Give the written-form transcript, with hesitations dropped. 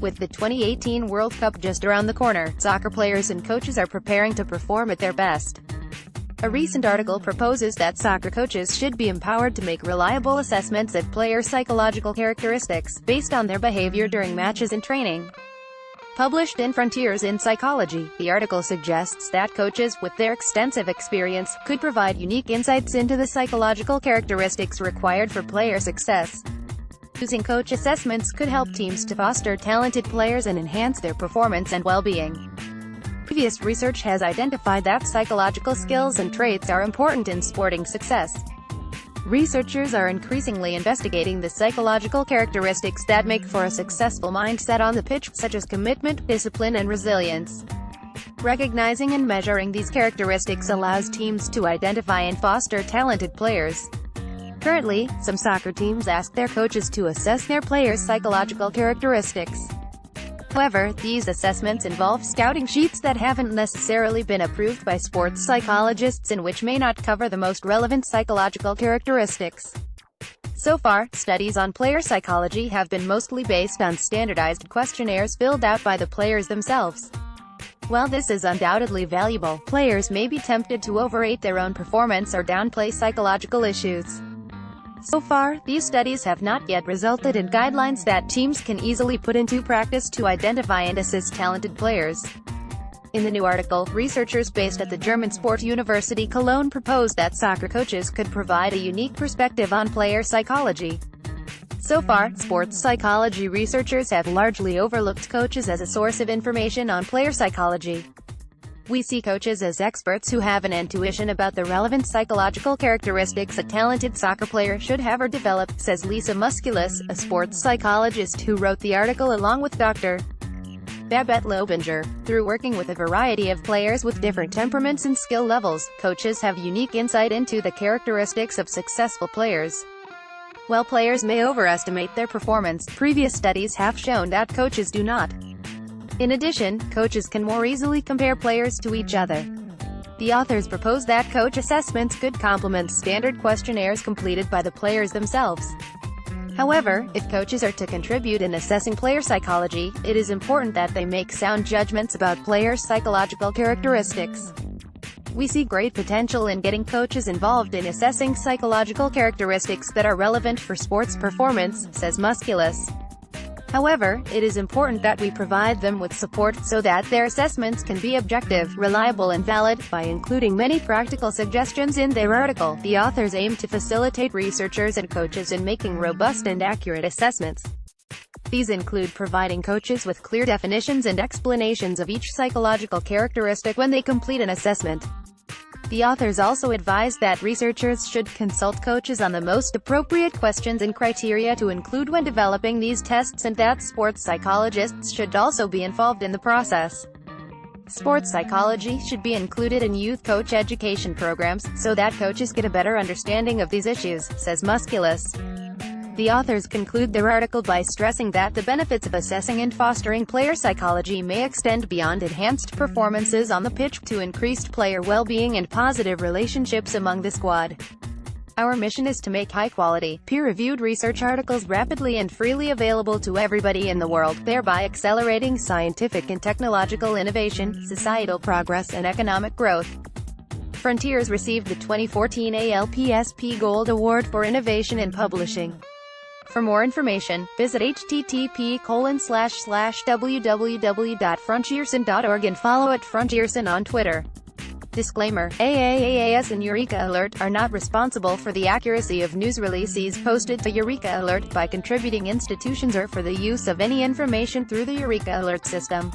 With the 2018 World Cup just around the corner, soccer players and coaches are preparing to perform at their best. A recent article proposes that soccer coaches should be empowered to make reliable assessments of player psychological characteristics, based on their behavior during matches and training. Published in Frontiers in Psychology, the article suggests that coaches, with their extensive experience, could provide unique insights into the psychological characteristics required for player success. Using coach assessments could help teams to foster talented players and enhance their performance and well-being. Previous research has identified that psychological skills and traits are important in sporting success. Researchers are increasingly investigating the psychological characteristics that make for a successful mindset on the pitch, such as commitment, discipline, and resilience. Recognizing and measuring these characteristics allows teams to identify and foster talented players. Currently, some soccer teams ask their coaches to assess their players' psychological characteristics. However, these assessments involve scouting sheets that haven't necessarily been approved by sports psychologists and which may not cover the most relevant psychological characteristics. So far, studies on player psychology have been mostly based on standardized questionnaires filled out by the players themselves. While this is undoubtedly valuable, players may be tempted to overrate their own performance or downplay psychological issues. So far, these studies have not yet resulted in guidelines that teams can easily put into practice to identify and assist talented players. In the new article, researchers based at the German sport university Cologne propose that soccer coaches could provide a unique perspective on player psychology. So far, sports psychology researchers have largely overlooked coaches as a source of information on player psychology. We see coaches as experts who have an intuition about the relevant psychological characteristics a talented soccer player should have or develop, says Lisa Musculus, a sports psychologist who wrote the article along with Dr. Babette Lobinger. Through working with a variety of players with different temperaments and skill levels, coaches have unique insight into the characteristics of successful players. While players may overestimate their performance, previous studies have shown that coaches do not. In addition, coaches can more easily compare players to each other. The authors propose that coach assessments could complement standard questionnaires completed by the players themselves. However, if coaches are to contribute in assessing player psychology, it is important that they make sound judgments about players' psychological characteristics. We see great potential in getting coaches involved in assessing psychological characteristics that are relevant for sports performance, says Musculus. However, it is important that we provide them with support, so that their assessments can be objective, reliable and valid. By including many practical suggestions in their article, the authors aim to facilitate researchers and coaches in making robust and accurate assessments. These include providing coaches with clear definitions and explanations of each psychological characteristic when they complete an assessment. The authors also advise that researchers should consult coaches on the most appropriate questions and criteria to include when developing these tests, and that sports psychologists should also be involved in the process. Sports psychology should be included in youth coach education programs, so that coaches get a better understanding of these issues, says Musculus. The authors conclude their article by stressing that the benefits of assessing and fostering player psychology may extend beyond enhanced performances on the pitch to increased player well-being and positive relationships among the squad. Our mission is to make high-quality, peer-reviewed research articles rapidly and freely available to everybody in the world, thereby accelerating scientific and technological innovation, societal progress and economic growth. Frontiers received the 2014 ALPSP Gold Award for Innovation in Publishing. For more information, visit http://www.frontierson.org and follow @Frontierson on Twitter. Disclaimer: AAAS and Eureka Alert are not responsible for the accuracy of news releases posted to Eureka Alert by contributing institutions or for the use of any information through the Eureka Alert system.